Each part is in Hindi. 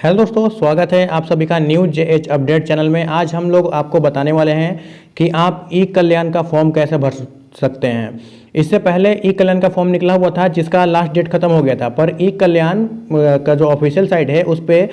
हेलो दोस्तों, स्वागत है आप सभी का न्यू जेएच अपडेट चैनल में। आज हम लोग आपको बताने वाले हैं कि आप ई कल्याण का फॉर्म कैसे भर सकते हैं। इससे पहले ई कल्याण का फॉर्म निकला हुआ था जिसका लास्ट डेट खत्म हो गया था, पर ई कल्याण का जो ऑफिशियल साइट है उस पर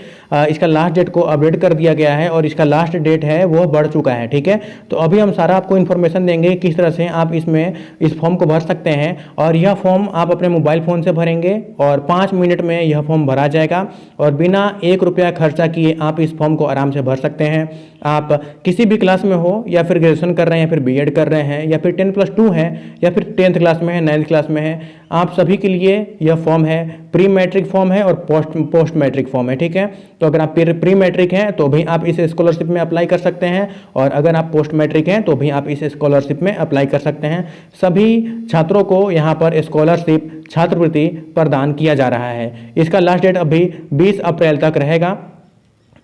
इसका लास्ट डेट को अपडेट कर दिया गया है और इसका लास्ट डेट है वो बढ़ चुका है। ठीक है, तो अभी हम सारा आपको इन्फॉर्मेशन देंगे किस तरह से आप इसमें इस फॉर्म को भर सकते हैं। और यह फॉर्म आप अपने मोबाइल फ़ोन से भरेंगे और 5 मिनट में यह फॉर्म भरा जाएगा और बिना 1 रुपया खर्चा किए आप इस फॉर्म को आराम से भर सकते हैं। आप किसी भी क्लास में हो या फिर ग्रेजुएशन कर रहे हैं, फिर बीएड कर रहे हैं, या फिर 10+2 है, या फिर 10th क्लास में है, 9th क्लास में है, आप सभी के लिए यह फॉर्म है। प्री मैट्रिक फॉर्म है और पोस्ट मैट्रिक फॉर्म है। ठीक है, तो अगर आप प्री मैट्रिक हैं तो भी आप इस स्कॉलरशिप में अप्लाई कर सकते हैं और अगर आप पोस्ट मैट्रिक हैं तो भी आप इस स्कॉलरशिप में अप्लाई कर सकते हैं। सभी छात्रों को यहाँ पर स्कॉलरशिप छात्रवृत्ति प्रदान किया जा रहा है। इसका लास्ट डेट अभी 20 अप्रैल तक रहेगा।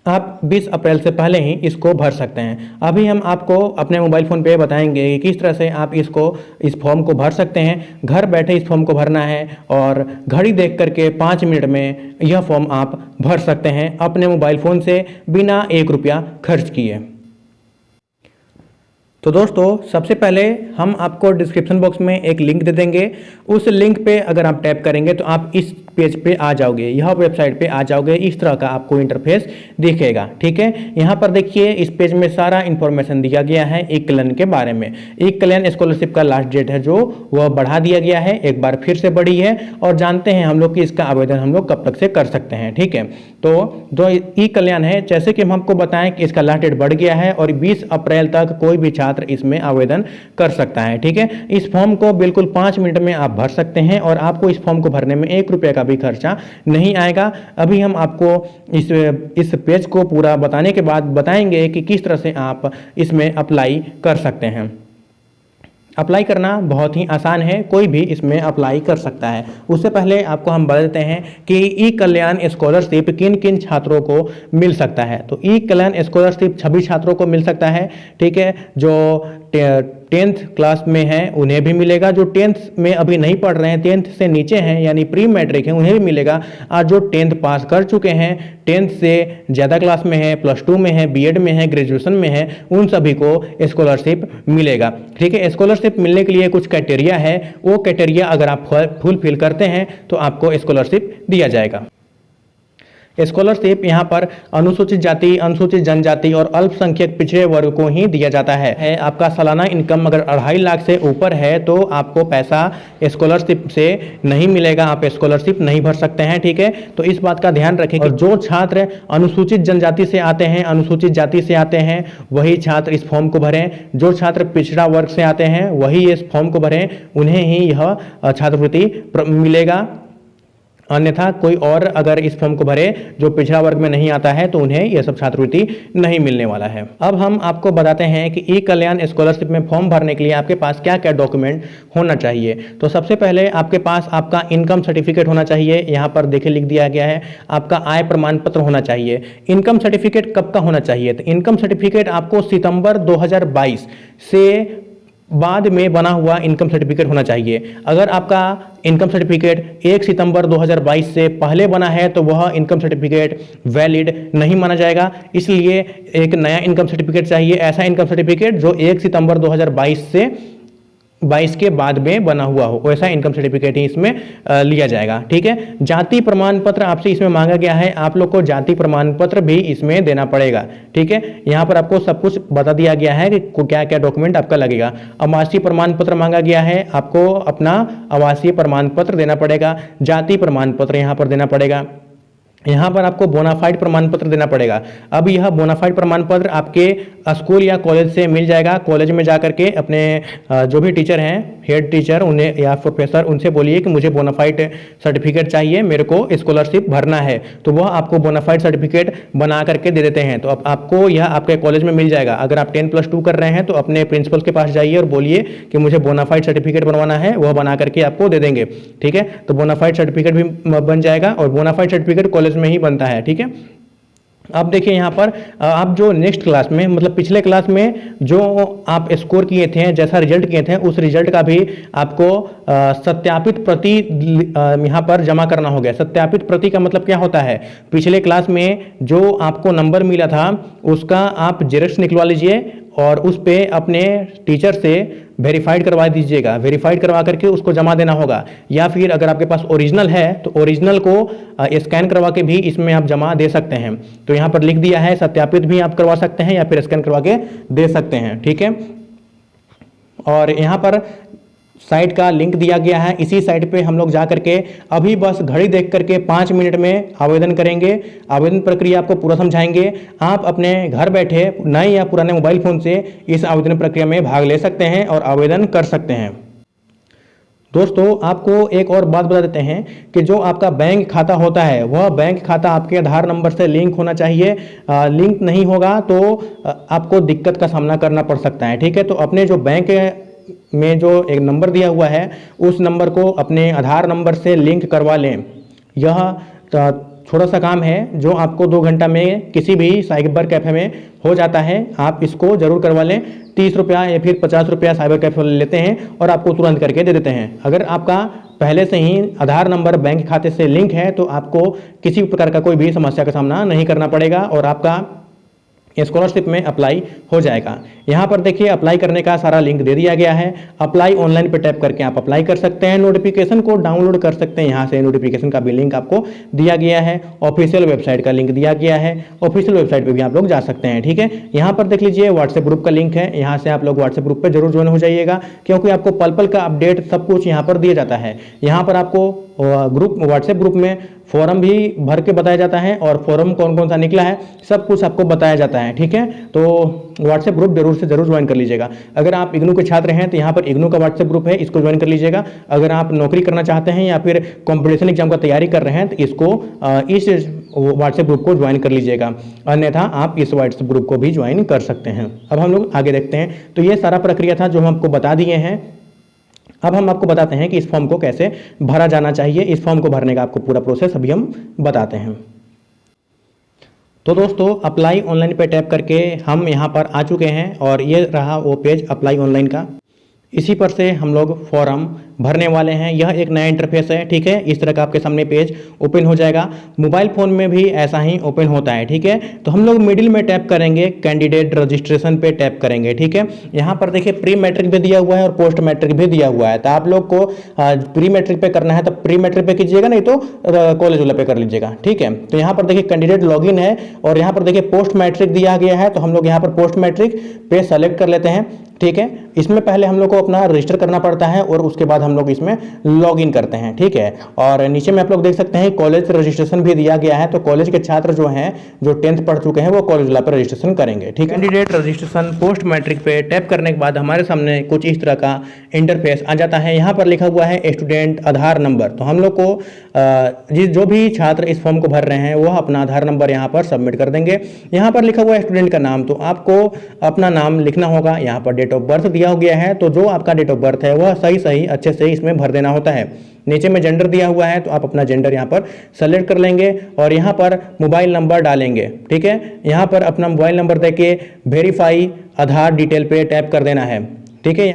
आप 20 अप्रैल से पहले ही इसको भर सकते हैं। अभी हम आपको अपने मोबाइल फ़ोन पे बताएंगे कि किस तरह से आप इस फॉर्म को भर सकते हैं। घर बैठे इस फॉर्म को भरना है और घड़ी देख करके 5 मिनट में यह फॉर्म आप भर सकते हैं अपने मोबाइल फ़ोन से बिना 1 रुपया खर्च किए। तो दोस्तों, सबसे पहले हम आपको डिस्क्रिप्शन बॉक्स में एक लिंक दे देंगे। उस लिंक पे अगर आप टैप करेंगे तो आप इस पेज पे आ जाओगे, यह वेबसाइट पे आ जाओगे। इस तरह का आपको इंटरफेस दिखेगा। ठीक है, यहाँ पर देखिए इस पेज में सारा इंफॉर्मेशन दिया गया है ई कल्याण के बारे में। ई कल्याण स्कॉलरशिप का लास्ट डेट है जो वह बढ़ा दिया गया है, एक बार फिर से बढ़ी है और जानते हैं हम लोग कि इसका आवेदन हम लोग कब तक से कर सकते हैं। ठीक है, तो जो ई कल्याण है, जैसे कि हम आपको बताएं कि इसका लास्ट डेट बढ़ गया है और 20 अप्रैल तक कोई भी छात्र इसमें आवेदन कर सकता है। ठीक है, इस फॉर्म को बिल्कुल 5 मिनट में आप भर सकते हैं और आपको इस फॉर्म को भरने में 1 रुपये का भी खर्चा नहीं आएगा। अभी हम आपको इस पेज को पूरा बताने के बाद बताएंगे कि किस तरह से आप इसमें अप्लाई कर सकते हैं। अप्लाई करना बहुत ही आसान है, कोई भी इसमें अप्लाई कर सकता है। उससे पहले आपको हम बता देते हैं कि ई कल्याण स्कॉलरशिप किन किन छात्रों को मिल सकता है। तो ई कल्याण स्कॉलरशिप सभी छात्रों को मिल सकता है। ठीक है, जो 10th क्लास में हैं उन्हें भी मिलेगा, जो 10th में अभी नहीं पढ़ रहे हैं, 10th से नीचे हैं यानी प्री मैट्रिक हैं, उन्हें भी मिलेगा। और जो 10th पास कर चुके हैं, 10th से ज़्यादा क्लास में है, +2 में है, बीएड में है, ग्रेजुएशन में है, उन सभी को स्कॉलरशिप मिलेगा। ठीक है, स्कॉलरशिप मिलने के लिए कुछ क्राइटेरिया है, वो क्राइटेरिया अगर आप फुलफिल करते हैं तो आपको स्कॉलरशिप दिया जाएगा। स्कॉलरशिप यहाँ पर अनुसूचित जाति, अनुसूचित जनजाति और अल्पसंख्यक पिछड़े वर्ग को ही दिया जाता है। आपका सालाना इनकम अगर 2.5 लाख से ऊपर है तो आपको पैसा स्कॉलरशिप से नहीं मिलेगा, आप स्कॉलरशिप नहीं भर सकते हैं। ठीक है, तो इस बात का ध्यान रखें कि जो छात्र अनुसूचित जनजाति से आते हैं, अनुसूचित जाति से आते हैं, वही छात्र इस फॉर्म को भरें। जो छात्र पिछड़ा वर्ग से आते हैं वही इस फॉर्म को भरें, उन्हें ही यह छात्रवृत्ति मिलेगा। अन्यथा कोई और अगर इस फॉर्म को भरे जो पिछड़ा वर्ग में नहीं आता है तो उन्हें यह सब छात्रवृत्ति नहीं मिलने वाला है। अब हम आपको बताते हैं कि ई कल्याण स्कॉलरशिप में फॉर्म भरने के लिए आपके पास क्या क्या डॉक्यूमेंट होना चाहिए। तो सबसे पहले आपके पास आपका इनकम सर्टिफिकेट होना चाहिए। यहाँ पर देखिए लिख दिया गया है, आपका आय प्रमाण पत्र होना चाहिए। इनकम सर्टिफिकेट कब का होना चाहिए? तो इनकम सर्टिफिकेट आपको सितंबर 2022 से बाद में बना हुआ इनकम सर्टिफिकेट होना चाहिए। अगर आपका इनकम सर्टिफिकेट 1 सितंबर 2022 से पहले बना है तो वह इनकम सर्टिफिकेट वैलिड नहीं माना जाएगा, इसलिए एक नया इनकम सर्टिफिकेट चाहिए। ऐसा इनकम सर्टिफिकेट जो 1 सितंबर 2022 के बाद में बना हुआ हो, वैसा इनकम सर्टिफिकेट ही इसमें लिया जाएगा। ठीक है, जाति प्रमाण पत्र आपसे इसमें मांगा गया है, आप लोग को जाति प्रमाण पत्र भी इसमें देना पड़ेगा। ठीक है, यहाँ पर आपको सब कुछ बता दिया गया है कि क्या क्या डॉक्यूमेंट आपका लगेगा। आवासीय प्रमाण पत्र मांगा गया है, आपको अपना आवासीय प्रमाण पत्र देना पड़ेगा। जाति प्रमाण पत्र यहाँ पर देना पड़ेगा। यहाँ पर आपको बोनाफाइड प्रमाण पत्र देना पड़ेगा। अब यह बोनाफाइड प्रमाण पत्र आपके स्कूल या कॉलेज से मिल जाएगा। कॉलेज में जाकर के अपने जो भी टीचर हैं, हेड टीचर उन्हें या प्रोफेसर, उनसे बोलिए कि मुझे बोनाफाइड सर्टिफिकेट चाहिए, मेरे को स्कॉलरशिप भरना है, तो वह आपको बोनाफाइड सर्टिफिकेट बना करके दे देते हैं। तो अब आपको यह आपके कॉलेज में मिल जाएगा। अगर आप 10+2 कर रहे हैं तो अपने प्रिंसिपल के पास जाइए और बोलिए कि मुझे बोनाफाइड सर्टिफिकेट बनवाना है, वह बना करके आपको दे देंगे। ठीक है, तो बोनाफाइड सर्टिफिकेट भी बन जाएगा और बोनाफाइड सर्टिफिकेट कॉलेज में ही बनता है। ठीक है, अब देखिए यहाँ पर आप जो नेक्स्ट क्लास में मतलब पिछले क्लास में जो आप स्कोर किए थे, जैसा रिजल्ट किए थे, उस रिजल्ट का भी आपको सत्यापित प्रति यहाँ पर जमा करना हो गया। सत्यापित प्रति का मतलब क्या होता है, पिछले क्लास में जो आपको नंबर मिला था उसका आप जेरॉक्स निकलवा लीजिए और उस पे अपने टीचर से वेरीफाइड करवा दीजिएगा। वेरीफाइड करवा करके उसको जमा देना होगा, या फिर अगर आपके पास ओरिजिनल है तो ओरिजिनल को स्कैन करवा के भी इसमें आप जमा दे सकते हैं। तो यहाँ पर लिख दिया है सत्यापित भी आप करवा सकते हैं या फिर स्कैन करवा के दे सकते हैं, ठीक है। और यहाँ पर साइट का लिंक दिया गया है, इसी साइट पे हम लोग जा करके अभी बस घड़ी देख करके 5 मिनट में आवेदन करेंगे। आवेदन प्रक्रिया आपको पूरा समझाएंगे। आप अपने घर बैठे नए या पुराने मोबाइल फ़ोन से इस आवेदन प्रक्रिया में भाग ले सकते हैं और आवेदन कर सकते हैं। दोस्तों आपको एक और बात बता देते हैं कि जो आपका बैंक खाता होता है वह बैंक खाता आपके आधार नंबर से लिंक होना चाहिए। लिंक नहीं होगा तो आपको दिक्कत का सामना करना पड़ सकता है, ठीक है। तो अपने जो बैंक में जो एक नंबर दिया हुआ है उस नंबर को अपने आधार नंबर से लिंक करवा लें। यह थोड़ा सा काम है जो आपको 2 घंटा में किसी भी साइबर कैफ़े में हो जाता है। आप इसको ज़रूर करवा लें। 30 रुपया या फिर 50 रुपया साइबर कैफ़े वाले लेते हैं और आपको तुरंत करके दे देते हैं। अगर आपका पहले से ही आधार नंबर बैंक खाते से लिंक है तो आपको किसी प्रकार का कोई भी समस्या का सामना नहीं करना पड़ेगा और आपका स्कॉलरशिप में अप्लाई हो जाएगा। यहाँ पर देखिए अप्लाई करने का सारा लिंक दे दिया गया है। अप्लाई ऑनलाइन पे टैप करके आप अप्लाई कर सकते हैं। नोटिफिकेशन को डाउनलोड कर सकते हैं, यहाँ से नोटिफिकेशन का भी लिंक आपको दिया गया है। ऑफिशियल वेबसाइट का लिंक दिया गया है, ऑफिशियल वेबसाइट पे भी आप लोग जा सकते हैं, ठीक है। यहाँ पर देख लीजिए व्हाट्सएप ग्रुप का लिंक है, यहाँ से आप लोग व्हाट्सएप ग्रुप पर जरूर ज्वाइन हो जाइएगा क्योंकि आपको पल पल का अपडेट सब कुछ यहाँ पर दिया जाता है। यहाँ पर आपको ग्रुप व्हाट्सएप ग्रुप में फॉर्म भी भर के बताया जाता है और फॉर्म कौन कौन सा निकला है सब कुछ आपको बताया जाता है, ठीक है। तो व्हाट्सएप ग्रुप जरूर से जरूर ज्वाइन कर लीजिएगा। अगर आप इग्नू के छात्र हैं तो यहाँ पर इग्नू का व्हाट्सएप ग्रुप है, इसको ज्वाइन कर लीजिएगा। अगर आप नौकरी करना चाहते हैं या फिर कॉम्पिटिशन एग्जाम का तैयारी कर रहे हैं तो इसको इस व्हाट्सएप ग्रुप को ज्वाइन कर लीजिएगा, अन्यथा आप इस व्हाट्सएप ग्रुप को भी ज्वाइन कर सकते हैं। अब हम लोग आगे देखते हैं। तो ये सारा प्रक्रिया था जो हम आपको बता दिए हैं। अब हम आपको बताते हैं कि इस फॉर्म को कैसे भरा जाना चाहिए। इस फॉर्म को भरने का आपको पूरा प्रोसेस अभी हम बताते हैं। तो दोस्तों अप्लाई ऑनलाइन पे टैप करके हम यहाँ पर आ चुके हैं और ये रहा वो पेज अप्लाई ऑनलाइन का। इसी पर से हम लोग फॉर्म भरने वाले हैं। यह एक नया इंटरफेस है, ठीक है। इस तरह का आपके सामने पेज ओपन हो जाएगा। मोबाइल फ़ोन में भी ऐसा ही ओपन होता है, ठीक है। तो हम लोग मिडिल में टैप करेंगे, कैंडिडेट रजिस्ट्रेशन पे टैप करेंगे, ठीक है। यहाँ पर देखिए प्री मैट्रिक भी दिया हुआ है और पोस्ट मैट्रिक भी दिया हुआ है। तो आप लोग को प्री मैट्रिक पे करना है तो प्री मैट्रिक पे कीजिएगा, नहीं तो कॉलेज वाला पे कर लीजिएगा, ठीक है। तो यहाँ पर देखिए कैंडिडेट लॉगिन है और यहाँ पर देखिए पोस्ट मैट्रिक दिया गया है। तो हम लोग यहाँ पर पोस्ट मैट्रिक पे सेलेक्ट कर लेते हैं, ठीक है। इसमें पहले हम लोग को अपना रजिस्टर करना पड़ता है और उसके बाद हम लोग इसमें लॉगिन करते हैं, ठीक है। और नीचे में आप लोग देख सकते हैं कॉलेज रजिस्ट्रेशन भी दिया गया है। तो कॉलेज के छात्र जो हैं जो 10th पढ़ चुके हैं वो कॉलेज वाला पर रजिस्ट्रेशन करेंगे, ठीक है। कैंडिडेट रजिस्ट्रेशन पोस्ट मैट्रिक पे टैप करने के बाद हमारे सामने कुछ इस तरह का इंटरफेस आ जाता है। यहाँ पर लिखा हुआ है स्टूडेंट आधार नंबर। तो हम लोग को जो भी छात्र इस फॉर्म को भर रहे हैं वह अपना आधार नंबर यहाँ पर सबमिट कर देंगे। यहाँ पर लिखा हुआ है स्टूडेंट का नाम, तो आपको अपना नाम लिखना होगा। यहाँ पर डेट ऑफ बर्थ दिया गया है, तो जो आपका डेट ऑफ बर्थ है वह सही अच्छे से इसमें भर देना होता है। नीचे में जेंडर दिया हुआ है तो आप अपना जेंडर यहाँ पर सेलेक्ट कर लेंगे और यहाँ पर मोबाइल नंबर डालेंगे, ठीक है। यहाँ पर अपना मोबाइल नंबर देके वेरीफाई आधार डिटेल पे टैप कर देना है, ठीक है।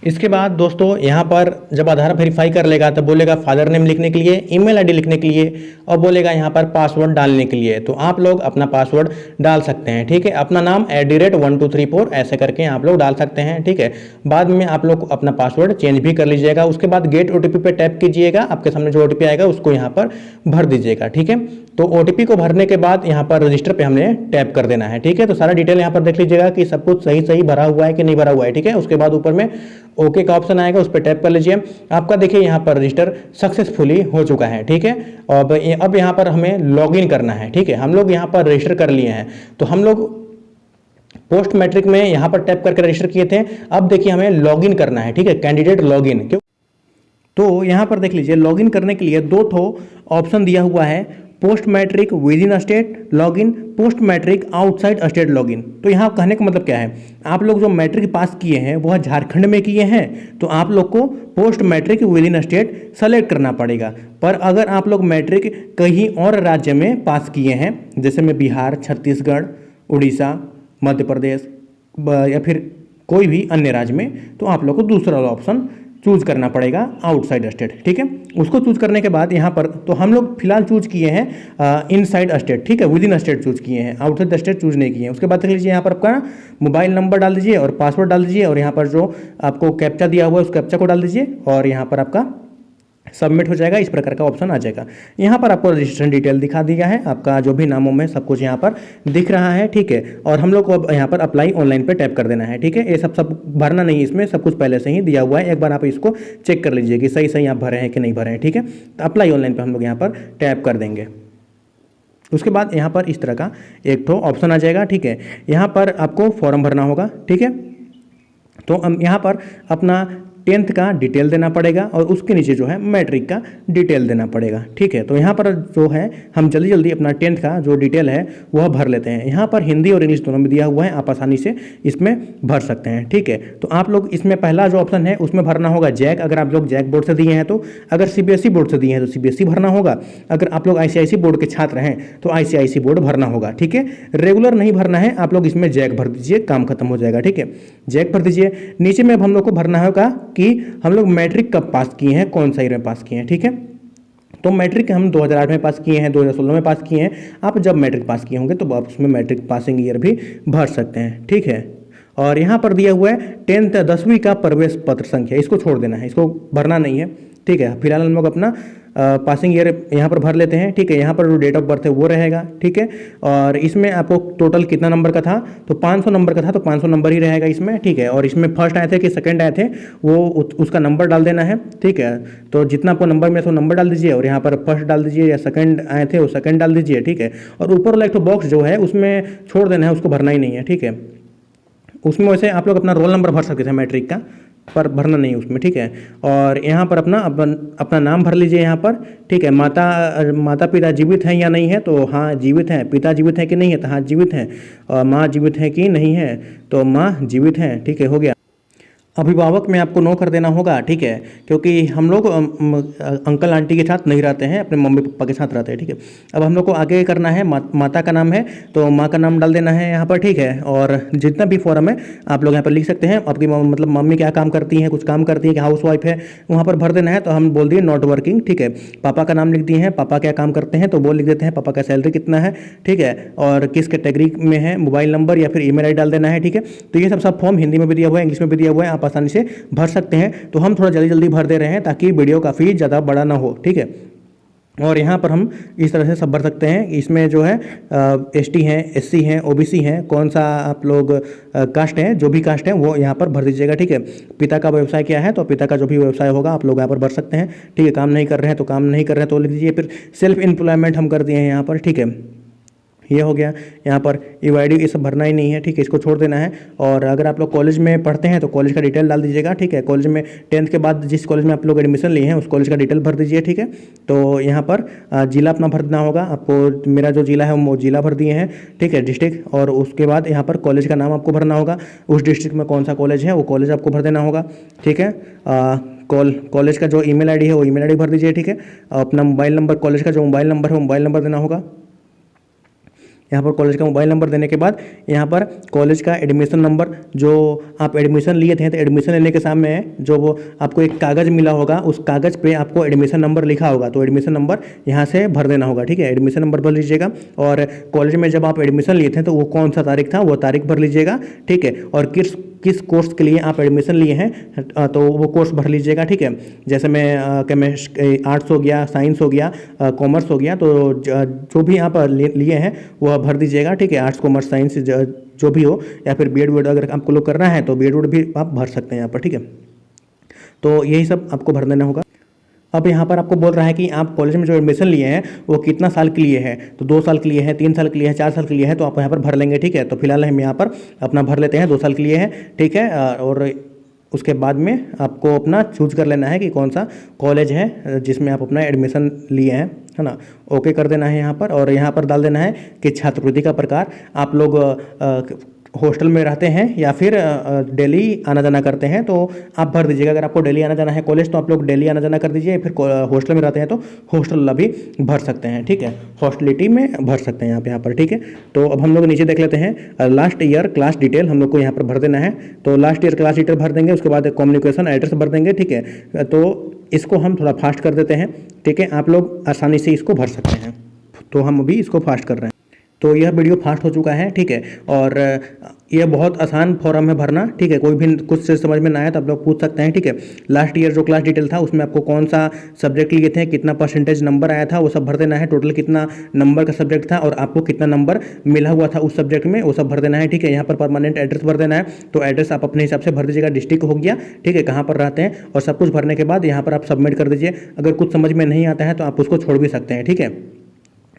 इसके बाद दोस्तों यहाँ पर जब आधार वेरीफाई कर लेगा तो बोलेगा फादर नेम लिखने के लिए, ईमेल आईडी लिखने के लिए और बोलेगा यहाँ पर पासवर्ड डालने के लिए। तो आप लोग अपना पासवर्ड डाल सकते हैं, ठीक है। अपना नाम @1234 ऐसे करके आप लोग डाल सकते हैं, ठीक है। बाद में आप लोग अपना पासवर्ड चेंज भी कर लीजिएगा। उसके बाद गेट OTP पे टैप कीजिएगा, आपके सामने जो OTP आएगा उसको यहाँ पर भर दीजिएगा, ठीक है। तो OTP को भरने के बाद यहाँ पर रजिस्टर पे हमने टैप कर देना है, ठीक है। तो सारा डिटेल यहाँ पर देख लीजिएगा कि सब कुछ सही भरा हुआ है कि नहीं भरा हुआ है, ठीक है। उसके बाद ऊपर में ओके का ऑप्शन आएगा, उस पर टैप कर लीजिए। आपका देखिए यहाँ पर रजिस्टर सक्सेसफुली हो चुका है, ठीक है। और अब यहाँ पर हमें लॉगिन करना है, ठीक है। हम लोग यहाँ पर रजिस्टर कर लिए हैं, तो हम लोग पोस्ट मैट्रिक में यहाँ पर टैप करके रजिस्टर किए थे। अब देखिए हमें लॉगिन करना है, ठीक है, कैंडिडेट लॉगिन। क्यों? तो यहाँ पर देख लीजिए लॉगिन करने के लिए 2 ऑप्शन दिया हुआ है, post matric within state login, post matric outside state login. तो यहाँ कहने का मतलब क्या है, आप लोग जो मैट्रिक पास किए हैं वह झारखंड में किए हैं तो आप लोग को post matric within state select करना पड़ेगा। पर अगर आप लोग मैट्रिक कहीं और राज्य में पास किए हैं, जैसे में बिहार, छत्तीसगढ़, उड़ीसा, मध्य प्रदेश या फिर कोई भी अन्य राज्य में, तो आप लोग को दूसरा वाला ऑप्शन चूज करना पड़ेगा, आउटसाइड स्टेट। ठीक है, उसको चूज करने के बाद यहाँ पर तो हम लोग फिलहाल चूज किए हैं इनसाइड स्टेट, ठीक है, विद इन स्टेट चूज किए हैं, आउटसाइड स्टेट चूज नहीं किए हैं। उसके बाद देख लीजिए यहाँ पर आपका मोबाइल नंबर डाल दीजिए और पासवर्ड डाल दीजिए और यहाँ पर जो आपको कैप्चा दिया हुआ है उस कैप्चा को डाल दीजिए और यहाँ पर आपका सबमिट हो जाएगा। इस प्रकार का ऑप्शन आ जाएगा। यहाँ पर आपको रजिस्ट्रेशन डिटेल दिखा दिया है, आपका जो भी नामों में सब कुछ यहाँ पर दिख रहा है। ठीक है, और हम लोग को अब यहाँ पर अप्लाई ऑनलाइन पे टैप कर देना है। ठीक है, ये सब भरना नहीं, इसमें सब कुछ पहले से ही दिया हुआ है। एक बार आप इसको चेक कर लीजिए कि सही सही आप भरे हैं कि नहीं भरे हैं। ठीक है, तो अप्लाई ऑनलाइन पर हम लोग यहाँ पर टैप कर देंगे। उसके बाद यहाँ पर इस तरह का एक तो ऑप्शन आ जाएगा। ठीक है, यहाँ पर आपको फॉर्म भरना होगा। ठीक है, तो हम यहाँ पर अपना 10th का डिटेल देना पड़ेगा और उसके नीचे जो है मैट्रिक का डिटेल देना पड़ेगा। ठीक है, तो यहाँ पर जो है हम जल्दी जल्दी अपना 10th का जो डिटेल है वह भर लेते हैं। यहाँ पर हिंदी और इंग्लिश दोनों में दिया हुआ है, आप आसानी से इसमें भर सकते हैं। ठीक है, तो आप लोग इसमें पहला जो ऑप्शन है उसमें भरना होगा जैक, अगर आप लोग जैक बोर्ड से दिए हैं तो, अगर सीबीएसई बोर्ड से दिए हैं तो सीबीएसई भरना होगा, अगर आप लोग आईसीआईसी बोर्ड के छात्र हैं तो आईसीआईसी बोर्ड भरना होगा। ठीक है, रेगुलर नहीं भरना है, आप लोग इसमें जैक भर दीजिए, काम खत्म हो जाएगा। ठीक है, जैक भर दीजिए। नीचे में अब हम लोग को भरना होगा कि हम लोग मैट्रिक कब पास किए हैं, कौन सा ईयर में पास किए हैं। ठीक है, तो मैट्रिक हम 2008 में पास किए हैं, 2016 में पास किए हैं। आप जब मैट्रिक पास किए होंगे तो आप उसमें मैट्रिक पासिंग ईयर भी भर सकते हैं। ठीक है, और यहाँ पर दिया हुआ है 10वीं का प्रवेश पत्र संख्या, इसको छोड़ देना है, इसको भरना नहीं है। ठीक है, फिलहाल हम लोग अपना पासिंग ईयर यहाँ पर भर लेते हैं। ठीक है, यहाँ पर जो डेट ऑफ बर्थ है वो रहेगा। ठीक है, और इसमें आपको टोटल कितना नंबर का था, तो 500 नंबर का था, तो 500 नंबर ही रहेगा इसमें। ठीक है, और इसमें फर्स्ट आए थे कि सेकंड आए थे वो उसका नंबर डाल देना है। ठीक है, तो जितना आपको नंबर मिला तो नंबर डाल दीजिए और यहाँ पर फर्स्ट डाल दीजिए, या सेकंड आए थे वो सेकंड डाल दीजिए। ठीक है, और ऊपर वाला एक तो बॉक्स जो है उसमें छोड़ देना है, उसको भरना ही नहीं है। ठीक है, उसमें वैसे आप लोग अपना रोल नंबर भर सकते थे मैट्रिक का, पर भरना नहीं उसमें। ठीक है, और यहाँ पर अपना नाम भर लीजिए यहाँ पर। ठीक है, माता पिता जीवित हैं या नहीं है, तो हाँ जीवित हैं। पिता जीवित हैं कि नहीं है, तो हाँ जीवित हैं। और माँ जीवित है कि नहीं है, तो माँ जीवित हैं। ठीक है, हो गया। अभिभावक में आपको नो कर देना होगा। ठीक है, क्योंकि हम लोग अंकल आंटी के साथ नहीं रहते हैं, अपने मम्मी पापा के साथ रहते हैं। ठीक है, अब हम लोग को आगे करना है, माता का नाम है तो माँ का नाम डाल देना है यहाँ पर। ठीक है, और जितना भी फॉर्म है आप लोग यहाँ पर लिख सकते हैं। आपकी मतलब मम्मी क्या काम करती हैं, कुछ काम करती है कि हाउस वाइफ है, वहाँ पर भर देना है। तो हम बोल दिए नॉट वर्किंग। ठीक है, पापा का नाम लिख दिए हैं, पापा क्या काम करते हैं तो वो लिख देते हैं, पापा का सैलरी कितना है। ठीक है, और किस कैटेगरी में है, मोबाइल नंबर या फिर ईमेल आईडी डाल देना है। ठीक है, तो ये सब फॉर्म हिंदी में भी दिया हुआ है, इंग्लिश में भी दिया हुआ है, आप आसानी से भर सकते हैं। तो हम थोड़ा जल्दी जल्दी भर दे रहे हैं ताकि वीडियो काफ़ी ज़्यादा बड़ा ना हो। ठीक है, और यहाँ पर हम इस तरह से सब भर सकते हैं। इसमें जो है एसटी हैं, एससी हैं, ओबीसी हैं, कौन सा आप लोग कास्ट हैं, जो भी कास्ट है वो यहाँ पर भर दीजिएगा। ठीक है, पिता का व्यवसाय क्या है, तो पिता का जो भी व्यवसाय होगा आप लोग यहाँ पर भर सकते हैं। ठीक है, काम नहीं कर रहे हैं तो काम नहीं कर रहे हैं तो लिख दीजिए। फिर सेल्फ एम्प्लॉयमेंट हम कर दिए हैं यहाँ पर। ठीक है, ये हो गया। यहाँ पर यूआईडी ये सब भरना ही नहीं है। ठीक है, इसको छोड़ देना है। और अगर आप लोग कॉलेज में पढ़ते हैं तो कॉलेज का डिटेल डाल दीजिएगा। ठीक है, कॉलेज में 10th के बाद जिस कॉलेज में आप लोग एडमिशन लिए हैं उस कॉलेज का डिटेल भर दीजिए। ठीक है, तो यहाँ पर जिला अपना भरना होगा आपको, मेरा जो जिला है वो जिला भर दिए हैं। ठीक है, डिस्ट्रिक्ट, और उसके बाद यहाँ पर कॉलेज का नाम आपको भरना होगा, उस डिस्ट्रिक्ट में कौन सा कॉलेज है वो कॉलेज आपको भर देना होगा। ठीक है, कॉलेज का जो ईमेल आईडी है वो ईमेल आईडी भर दीजिए। ठीक है, अपना मोबाइल नंबर, कॉलेज का जो मोबाइल नंबर है वो मोबाइल नंबर देना होगा। यहाँ पर कॉलेज का मोबाइल नंबर देने के बाद यहाँ पर कॉलेज का एडमिशन नंबर, जो आप एडमिशन लिए थे तो एडमिशन लेने के सामने जो वो आपको एक कागज़ मिला होगा, उस कागज़ पे आपको एडमिशन नंबर लिखा होगा, तो एडमिशन नंबर यहाँ से भर देना होगा। ठीक है, एडमिशन नंबर भर लीजिएगा। और कॉलेज में जब आप एडमिशन लिए थे तो वो कौन सा तारीख था वो तारीख भर लीजिएगा। ठीक है, और किस कोर्स के लिए आप एडमिशन लिए हैं तो वो कोर्स भर लीजिएगा। ठीक है, जैसे मैं केमिस्ट्री आर्ट्स हो गया, साइंस हो गया, कॉमर्स हो गया, तो जो भी आप लिए हैं वो भर दीजिएगा। ठीक है, आर्ट्स कॉमर्स साइंस जो भी हो, या फिर बीएड अगर आपको लोग करना है तो बीएड भी आप भर सकते हैं यहाँ पर। ठीक है, तो यही सब आपको भर देना होगा। अब यहाँ पर आपको बोल रहा है कि आप कॉलेज में जो एडमिशन लिए हैं वो कितना साल के लिए है, तो 2 साल के लिए है, 3 साल के लिए है, 4 साल के लिए है, तो आप यहाँ पर भर लेंगे। ठीक है, तो फिलहाल हम यहाँ पर अपना भर लेते हैं 2 साल के लिए है। ठीक है, और उसके बाद में आपको अपना चूज कर लेना है कि कौन सा कॉलेज है जिसमें आप अपना एडमिशन लिए हैं। है ना। ओके कर देना है यहाँ पर, और यहाँ पर डाल देना है कि छात्रवृत्ति का प्रकार आप लोग हॉस्टल में रहते हैं या फिर डेली आना जाना करते हैं तो आप भर दीजिएगा। अगर आपको डेली आना जाना है कॉलेज तो आप लोग डेली आना जाना कर दीजिए, फिर हॉस्टल में रहते हैं तो हॉस्टल वाला भी भर सकते हैं, ठीक है, हॉस्टलिटी में भर सकते हैं आप यहाँ पर, ठीक है। तो अब हम लोग नीचे देख लेते हैं लास्ट ईयर क्लास डिटेल हम लोग को यहाँ पर भर देना है। तो लास्ट ईयर क्लास डिटेल भर देंगे, उसके बाद कम्युनिकेशन एड्रेस भर देंगे, ठीक है। तो इसको हम थोड़ा फास्ट कर देते हैं, ठीक है, आप लोग आसानी से इसको भर सकते हैं। तो हम अभी इसको फास्ट कर रहे हैं। तो यह वीडियो फास्ट हो चुका है, ठीक है, और यह बहुत आसान फॉर्म है भरना, ठीक है। कोई भी कुछ से समझ में ना आया तो आप लोग पूछ सकते हैं, ठीक है। लास्ट ईयर जो क्लास डिटेल था उसमें आपको कौन सा सब्जेक्ट लिए थे, कितना परसेंटेज नंबर आया था, वो सब भर देना है। टोटल कितना नंबर का सब्जेक्ट था और आपको कितना नंबर मिला हुआ था उस सब्जेक्ट में, वो सब भर देना है, ठीक है। यहाँ पर परमानेंट एड्रेस भर देना है, तो एड्रेस आप अपने हिसाब से भर दीजिएगा, डिस्ट्रिक्ट हो गया, ठीक है, कहाँ पर रहते हैं, और सब कुछ भरने के बाद यहाँ पर आप सबमिट कर दीजिए। अगर कुछ समझ में नहीं आता है तो आप उसको छोड़ भी सकते हैं, ठीक है।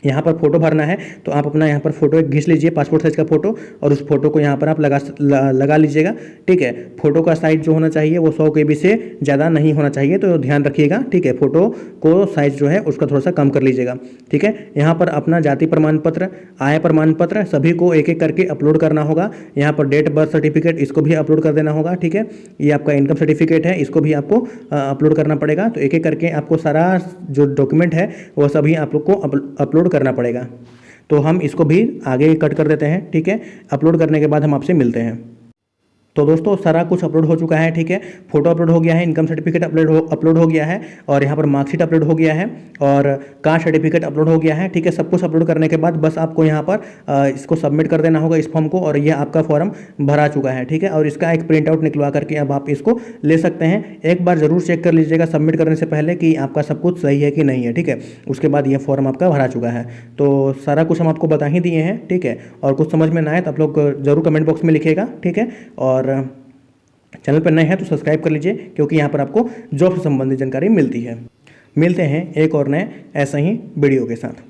यहाँ पर फोटो भरना है तो आप अपना यहाँ पर फोटो एक खींच लीजिए, पासपोर्ट साइज का फोटो, और उस फोटो को यहाँ पर आप लगा लीजिएगा, ठीक है। फोटो का साइज जो होना चाहिए वो 100 KB से ज़्यादा नहीं होना चाहिए, तो ध्यान रखिएगा, ठीक है। फोटो को साइज जो है उसका थोड़ा सा कम कर लीजिएगा, ठीक है। यहाँ पर अपना जाति प्रमाण पत्र, आय प्रमाण पत्र सभी को एक एक करके अपलोड करना होगा। यहाँ पर डेट बर्थ सर्टिफिकेट इसको भी अपलोड कर देना होगा, ठीक है। ये आपका इनकम सर्टिफिकेट है, इसको भी आपको अपलोड करना पड़ेगा। तो एक एक करके आपको सारा जो डॉक्यूमेंट है वो सभी आप लोग को अपलोड करना पड़ेगा। तो हम इसको भी आगे कट कर देते हैं, ठीक है। अपलोड करने के बाद हम आपसे मिलते हैं। तो दोस्तों सारा कुछ अपलोड हो चुका है, ठीक है। फोटो अपलोड हो गया है, इनकम सर्टिफिकेट अपलोड हो गया है, और यहाँ पर मार्कशीट अपलोड हो गया है, और कास्ट सर्टिफिकेट अपलोड हो गया है, ठीक है। सब कुछ अपलोड करने के बाद बस आपको यहाँ पर इसको सबमिट कर देना होगा इस फॉर्म को, और यह आपका फॉर्म भरा चुका है, ठीक है। और इसका एक प्रिंट आउट निकलवा करके अब आप इसको ले सकते हैं। एक बार जरूर चेक कर लीजिएगा सबमिट करने से पहले कि आपका सब कुछ सही है कि नहीं है, ठीक है। उसके बाद यह फॉर्म आपका भरा चुका है। तो सारा कुछ हम आपको बता ही दिए हैं, ठीक है। और कुछ समझ में ना आए तो आप लोग जरूर कमेंट बॉक्स में लिखिएगा, ठीक है। और चैनल पर नए हैं तो सब्सक्राइब कर लीजिए, क्योंकि यहाँ पर आपको जॉब से संबंधित जानकारी मिलती है। मिलते हैं एक और नए ऐसा ही वीडियो के साथ।